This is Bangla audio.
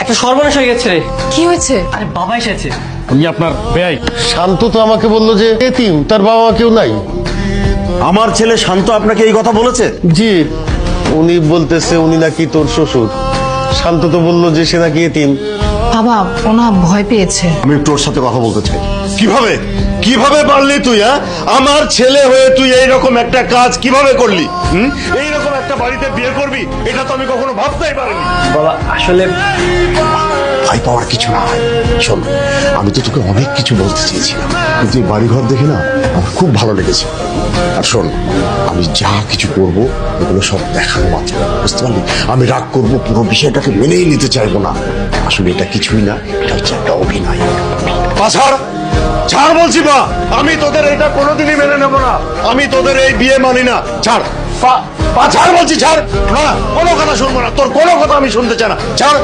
একটা সর্বনাশ হয়ে গেছে রে। কি হয়েছে? আরে বাবা এসেছে। উনি আপনার বেয়াই? শান্ত তো আমাকে বললো যে এতিম, তার বাবা মা কেউ নাই। আমার ছেলে শান্ত আপনাকে এই কথা বলেছে? জি, উনি বলতেছে উনি নাকি তোর শ্বশুর। শান্ত তো বললো যে সে নাকি এতিম। বাবা ওনা ভয় পেয়েছে। আমি একটু ওর সাথে কথা বলতে চাই। কিভাবে কিভাবে পারলি তুই? আমার ছেলে হয়ে তুই এইরকম একটা কাজ কিভাবে করলি? এইরকম একটা বাড়িতে বিয়ে করবি, এটা তো আমি কখনো ভাবতেই পারিনি। বাবা আসলে ভয় পাওয়ার কিছু না। শোন, আমি তো তোকে অনেক কিছু বলতে চেয়েছিলাম, কিন্তু এই বাড়িঘর দেখে না আমার খুব ভালো লেগেছে। আর শোন, আমি যা কিছু করব এগুলো সব দেখানো মাত্র, বুঝতে পারলি? আমি রাগ করব, পুরো বিষয়টাকে মেনেই নিতে চাইবো না। আসলে এটা কিছুই না, এটা হচ্ছে একটা অভিনয়। ছাড় ছাড় বলছি মা, আমি তোদের এটা কোনোদিনই মেনে নেবো না। আমি তোদের এই বিয়ে মানি না। ছাড় ছাড় বলছি, ছাড়। না, কোনো কথা শুনবো না, তোর কোনো কথা আমি শুনতে চাই না। ছাড়।